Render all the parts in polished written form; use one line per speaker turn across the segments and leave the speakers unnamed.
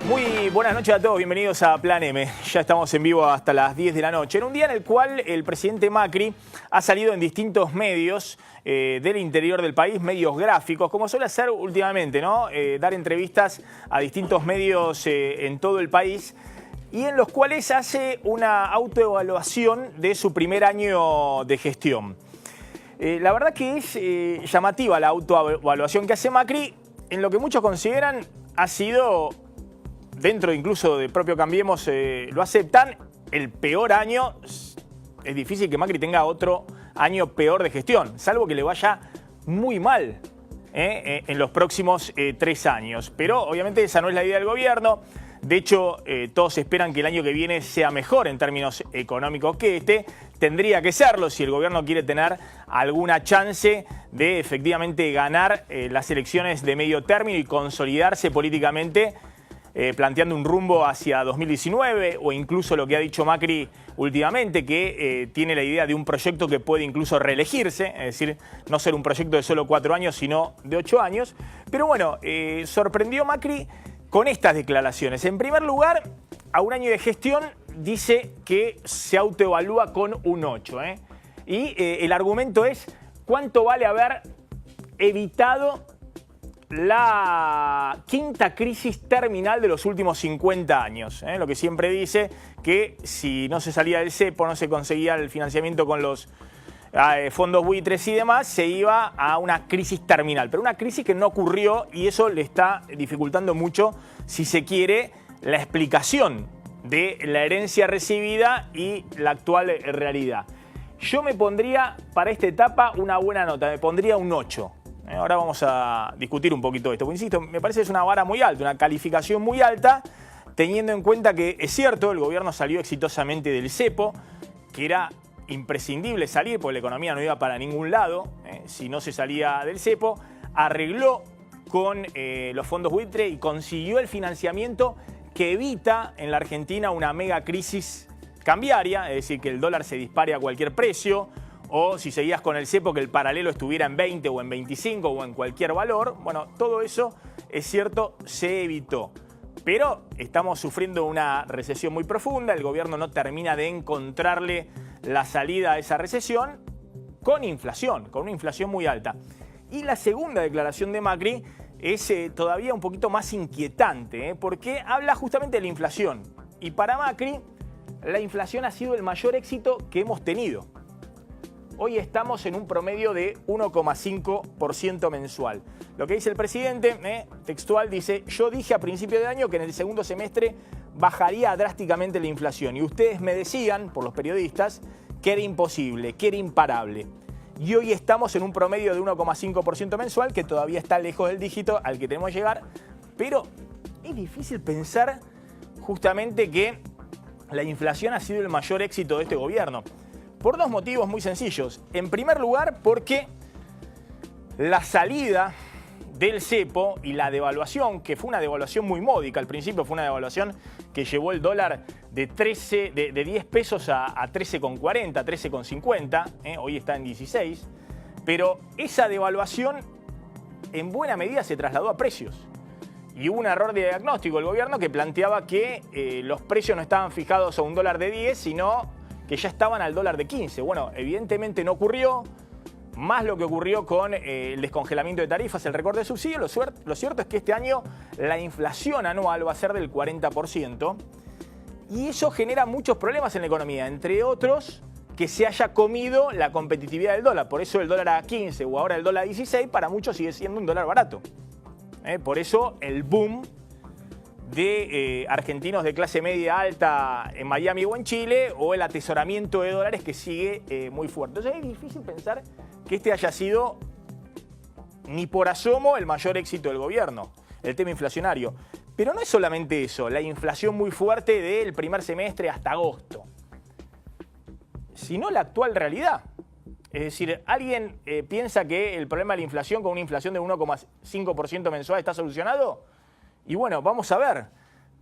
Muy buenas noches a todos, bienvenidos a Plan M. Ya estamos en vivo hasta las 10 de la noche, en un día en el cual el presidente Macri ha salido en distintos medios del interior del país, medios gráficos, como suele hacer últimamente, ¿no? Dar entrevistas a distintos medios en todo el país y en los cuales hace una autoevaluación de su primer año de gestión. La verdad que es llamativa la autoevaluación que hace Macri, en lo que muchos consideran ha sido, dentro incluso del propio Cambiemos lo aceptan, el peor año. Es difícil que Macri tenga otro año peor de gestión, salvo que le vaya muy mal en los próximos 3 años. Pero obviamente esa no es la idea del gobierno. De hecho, todos esperan que el año que viene sea mejor en términos económicos que este. Tendría que serlo si el gobierno quiere tener alguna chance de efectivamente ganar las elecciones de medio término y consolidarse políticamente, planteando un rumbo hacia 2019 o incluso lo que ha dicho Macri últimamente, que tiene la idea de un proyecto que puede incluso reelegirse, es decir, no ser un proyecto de solo 4 años, sino de 8 años. Pero bueno, sorprendió Macri con estas declaraciones. En primer lugar, a un año de gestión dice que se autoevalúa con un 8. Y el argumento es cuánto vale haber evitado la quinta crisis terminal de los últimos 50 años. Lo que siempre dice que si no se salía del cepo, no se conseguía el financiamiento con los fondos buitres y demás, se iba a una crisis terminal. Pero una crisis que no ocurrió y eso le está dificultando mucho, si se quiere, la explicación de la herencia recibida y la actual realidad. Yo me pondría para esta etapa una buena nota, me pondría un 8. Ahora vamos a discutir un poquito esto. Porque, insisto, me parece que es una vara muy alta, una calificación muy alta, teniendo en cuenta que es cierto, el gobierno salió exitosamente del cepo, que era imprescindible salir porque la economía no iba para ningún lado si no se salía del cepo, arregló con los fondos buitre y consiguió el financiamiento que evita en la Argentina una mega crisis cambiaria, es decir, que el dólar se dispare a cualquier precio, o si seguías con el cepo que el paralelo estuviera en 20 o en 25 o en cualquier valor. Bueno, todo eso, es cierto, se evitó. Pero estamos sufriendo una recesión muy profunda, el gobierno no termina de encontrarle la salida a esa recesión con inflación, con una inflación muy alta. Y la segunda declaración de Macri es todavía un poquito más inquietante, porque habla justamente de la inflación. Y para Macri, la inflación ha sido el mayor éxito que hemos tenido. Hoy estamos en un promedio de 1,5% mensual. Lo que dice el presidente, textual, dice: yo dije a principio de año que en el segundo semestre bajaría drásticamente la inflación. Y ustedes me decían, por los periodistas, que era imposible, que era imparable. Y hoy estamos en un promedio de 1,5% mensual, que todavía está lejos del dígito al que tenemos que llegar. Pero es difícil pensar justamente que la inflación ha sido el mayor éxito de este gobierno. Por 2 motivos muy sencillos. En primer lugar, porque la salida del cepo y la devaluación, que fue una devaluación muy módica, al principio fue una devaluación que llevó el dólar de 10 pesos a 13,40, 13,50, hoy está en 16, pero esa devaluación en buena medida se trasladó a precios. Y hubo un error de diagnóstico del gobierno que planteaba que los precios no estaban fijados a un dólar de 10, sino que ya estaban al dólar de 15. Bueno, evidentemente no ocurrió, más lo que ocurrió con el descongelamiento de tarifas, el recorte de subsidios. Lo cierto es que este año la inflación anual va a ser del 40% y eso genera muchos problemas en la economía, entre otros que se haya comido la competitividad del dólar. Por eso el dólar a 15 o ahora el dólar a 16 para muchos sigue siendo un dólar barato. Por eso el boom de argentinos de clase media alta en Miami o en Chile, o el atesoramiento de dólares que sigue muy fuerte. Entonces es difícil pensar que este haya sido ni por asomo el mayor éxito del gobierno, el tema inflacionario. Pero no es solamente eso, la inflación muy fuerte del primer semestre hasta agosto, sino la actual realidad. Es decir, ¿alguien piensa que el problema de la inflación con una inflación de 1,5% mensual está solucionado? Y bueno, vamos a ver,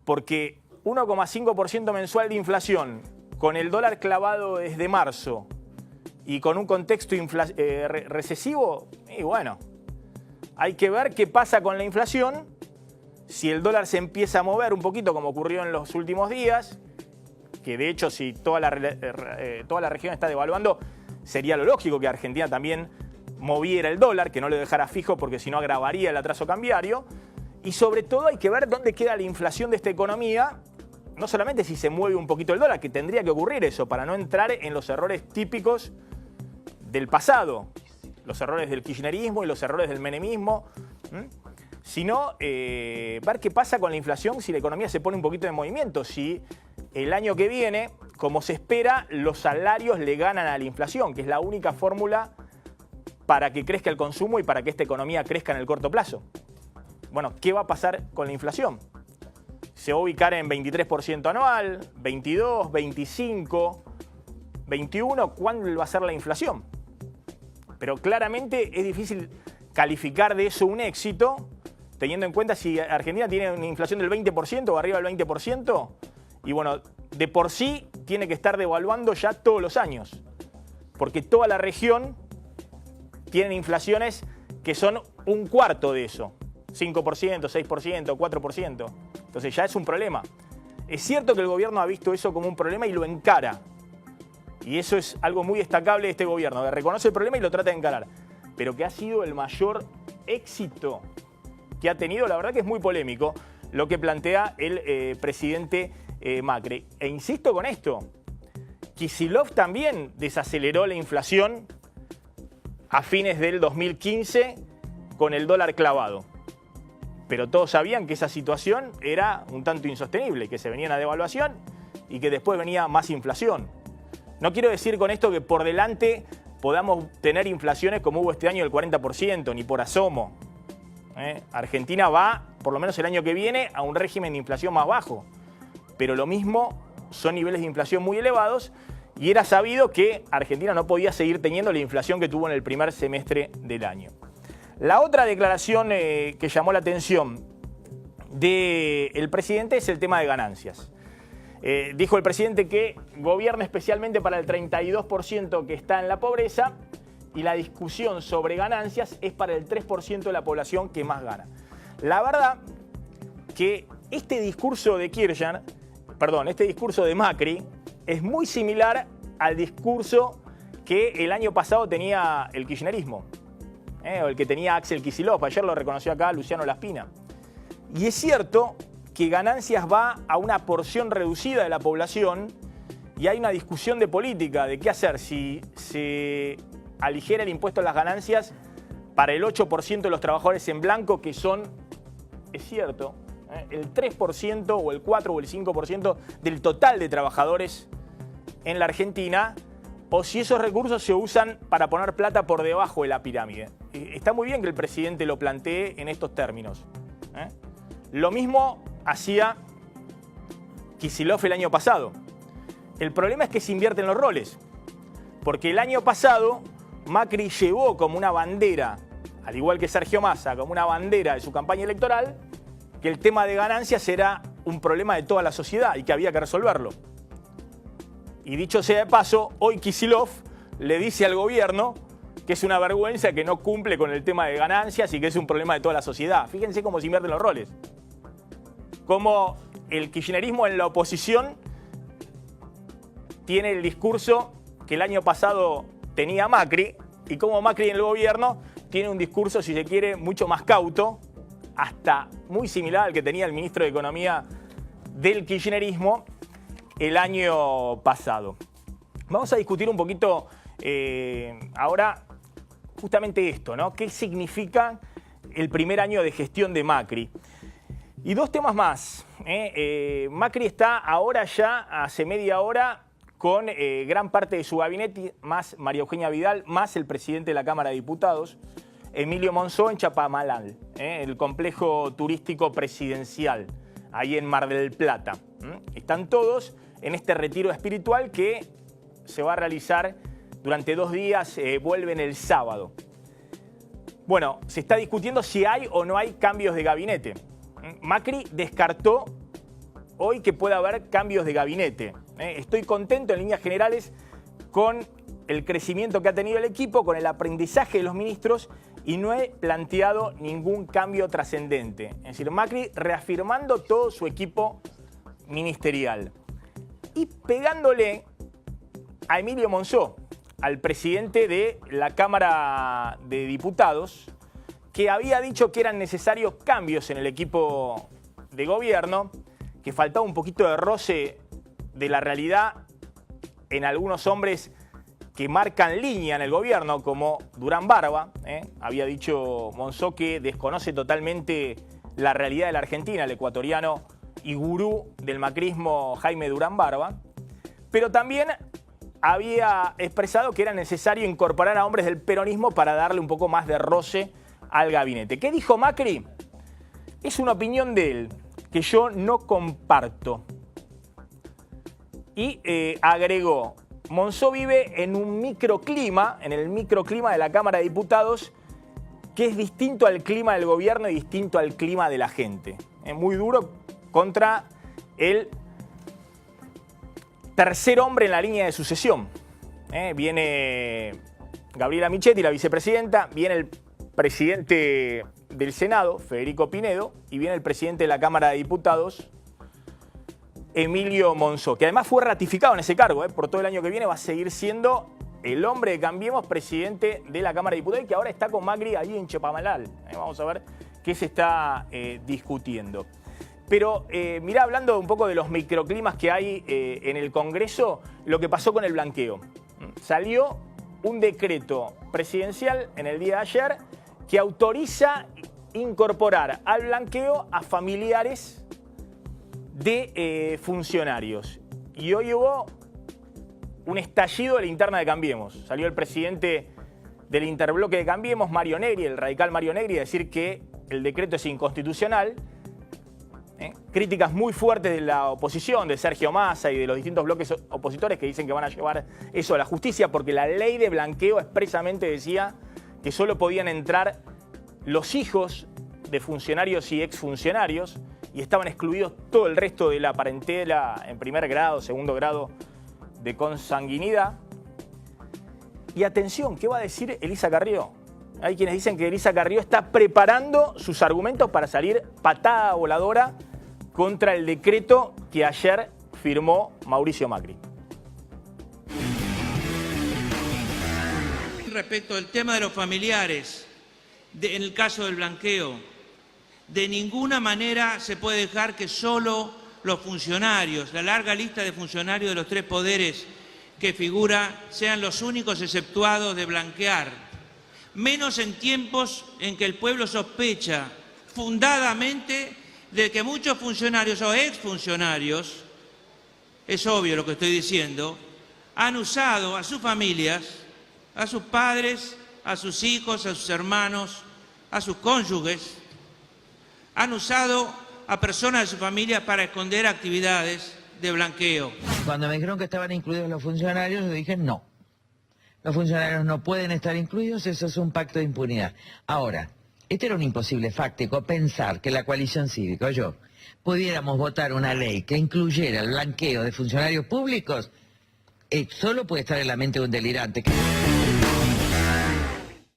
porque 1,5% mensual de inflación, con el dólar clavado desde marzo y con un contexto recesivo, y bueno, hay que ver qué pasa con la inflación Si el dólar se empieza a mover un poquito, como ocurrió en los últimos días, que de hecho si toda la región está devaluando, sería lo lógico que Argentina también moviera el dólar, que no lo dejara fijo porque si no agravaría el atraso cambiario. Y sobre todo hay que ver dónde queda la inflación de esta economía, no solamente si se mueve un poquito el dólar, que tendría que ocurrir eso para no entrar en los errores típicos del pasado, los errores del kirchnerismo y los errores del menemismo, sino ver qué pasa con la inflación si la economía se pone un poquito en movimiento, si el año que viene, como se espera, los salarios le ganan a la inflación, que es la única fórmula para que crezca el consumo y para que esta economía crezca en el corto plazo. Bueno, ¿qué va a pasar con la inflación? ¿Se va a ubicar en 23% anual, 22, 25, 21? ¿Cuándo va a ser la inflación? Pero claramente es difícil calificar de eso un éxito, teniendo en cuenta si Argentina tiene una inflación del 20% o arriba del 20%, y bueno, de por sí tiene que estar devaluando ya todos los años, porque toda la región tiene inflaciones que son un cuarto de eso, 5%, 6%, 4%. Entonces ya es un problema. Es cierto que el gobierno ha visto eso como un problema y lo encara. Y eso es algo muy destacable de este gobierno, que reconoce el problema y lo trata de encarar. Pero que ha sido el mayor éxito que ha tenido, la verdad que es muy polémico, lo que plantea el presidente Macri. E insisto con esto, Kicillof también desaceleró la inflación a fines del 2015 con el dólar clavado. Pero todos sabían que esa situación era un tanto insostenible, que se venía una devaluación y que después venía más inflación. No quiero decir con esto que por delante podamos tener inflaciones como hubo este año del 40%, ni por asomo. Argentina va, por lo menos el año que viene, a un régimen de inflación más bajo. Pero lo mismo son niveles de inflación muy elevados y era sabido que Argentina no podía seguir teniendo la inflación que tuvo en el primer semestre del año. La otra declaración que llamó la atención del presidente es el tema de ganancias. Dijo el presidente que gobierna especialmente para el 32% que está en la pobreza y la discusión sobre ganancias es para el 3% de la población que más gana. La verdad que este discurso de este discurso de Macri es muy similar al discurso que el año pasado tenía el kirchnerismo. O el que tenía Axel Kicillof, ayer lo reconoció acá Luciano Laspina. Y es cierto que ganancias va a una porción reducida de la población y hay una discusión de política de qué hacer, si se aligera el impuesto a las ganancias para el 8% de los trabajadores en blanco, que son, es cierto, el 3% o el 4 o el 5% del total de trabajadores en la Argentina, o si esos recursos se usan para poner plata por debajo de la pirámide. Está muy bien que el presidente lo plantee en estos términos. Lo mismo hacía Kicillof el año pasado. El problema es que se invierten los roles, porque el año pasado Macri llevó como una bandera, al igual que Sergio Massa, como una bandera de su campaña electoral, que el tema de ganancias era un problema de toda la sociedad y que había que resolverlo. Y dicho sea de paso, hoy Kicillof le dice al gobierno que es una vergüenza que no cumple con el tema de ganancias y que es un problema de toda la sociedad. Fíjense cómo se invierten los roles. Cómo el kirchnerismo en la oposición tiene el discurso que el año pasado tenía Macri y cómo Macri en el gobierno tiene un discurso, si se quiere, mucho más cauto, hasta muy similar al que tenía el ministro de Economía del kirchnerismo el año pasado. Vamos a discutir un poquito ahora justamente esto, ¿no? ¿Qué significa el primer año de gestión de Macri? Y dos temas más. Macri está ahora ya, hace media hora, con gran parte de su gabinete, más María Eugenia Vidal, más el presidente de la Cámara de Diputados, Emilio Monzó, en Chapadmalal, el complejo turístico presidencial, ahí en Mar del Plata. Están todos en este retiro espiritual que se va a realizar durante 2 días, vuelven el sábado. Bueno, se está discutiendo si hay o no hay cambios de gabinete. Macri descartó hoy que pueda haber cambios de gabinete. Estoy contento en líneas generales con el crecimiento que ha tenido el equipo, con el aprendizaje de los ministros y no he planteado ningún cambio trascendente. Es decir, Macri reafirmando todo su equipo ministerial y pegándole a Emilio Monzó, al presidente de la Cámara de Diputados, que había dicho que eran necesarios cambios en el equipo de gobierno, que faltaba un poquito de roce de la realidad en algunos hombres que marcan línea en el gobierno, como Durán Barba. Había dicho Monzó que desconoce totalmente la realidad de la Argentina, el ecuatoriano y gurú del macrismo Jaime Durán Barba. Pero también había expresado que era necesario incorporar a hombres del peronismo para darle un poco más de roce al gabinete. ¿Qué dijo Macri? Es una opinión de él que yo no comparto. Y agregó, Monzó vive en un microclima, en el microclima de la Cámara de Diputados, que es distinto al clima del gobierno y distinto al clima de la gente. Es muy duro contra el tercer hombre en la línea de sucesión. Viene Gabriela Michetti, la vicepresidenta, viene el presidente del Senado, Federico Pinedo, y viene el presidente de la Cámara de Diputados, Emilio Monzó, que además fue ratificado en ese cargo. Por todo el año que viene va a seguir siendo el hombre de Cambiemos, presidente de la Cámara de Diputados, y que ahora está con Macri ahí en Chepamalal. Vamos a ver qué se está discutiendo. Pero mirá, hablando un poco de los microclimas que hay en el Congreso, lo que pasó con el blanqueo. Salió un decreto presidencial en el día de ayer que autoriza incorporar al blanqueo a familiares de funcionarios. Y hoy hubo un estallido de la interna de Cambiemos. Salió el presidente del interbloque de Cambiemos, Mario Negri, el radical Mario Negri, a decir que el decreto es inconstitucional. Críticas muy fuertes de la oposición, de Sergio Massa y de los distintos bloques opositores que dicen que van a llevar eso a la justicia, porque la ley de blanqueo expresamente decía que solo podían entrar los hijos de funcionarios y exfuncionarios y estaban excluidos todo el resto de la parentela en primer grado, segundo grado de consanguinidad. Y atención, ¿qué va a decir Elisa Carrió? Hay quienes dicen que Elisa Carrió está preparando sus argumentos para salir patada voladora contra el decreto que ayer firmó Mauricio Macri.
Respecto al tema de los familiares, en el caso del blanqueo, de ninguna manera se puede dejar que solo los funcionarios, la larga lista de funcionarios de los tres poderes que figura, sean los únicos exceptuados de blanquear. Menos en tiempos en que el pueblo sospecha fundadamente de que muchos funcionarios o exfuncionarios, es obvio lo que estoy diciendo, han usado a sus familias, a sus padres, a sus hijos, a sus hermanos, a sus cónyuges, han usado a personas de su familia para esconder actividades de blanqueo.
Cuando me dijeron que estaban incluidos los funcionarios, yo dije no. Los funcionarios no pueden estar incluidos, eso es un pacto de impunidad. Ahora, este era un imposible fáctico pensar que la coalición cívica o yo pudiéramos votar una ley que incluyera el blanqueo de funcionarios públicos. Solo puede estar en la mente de un delirante.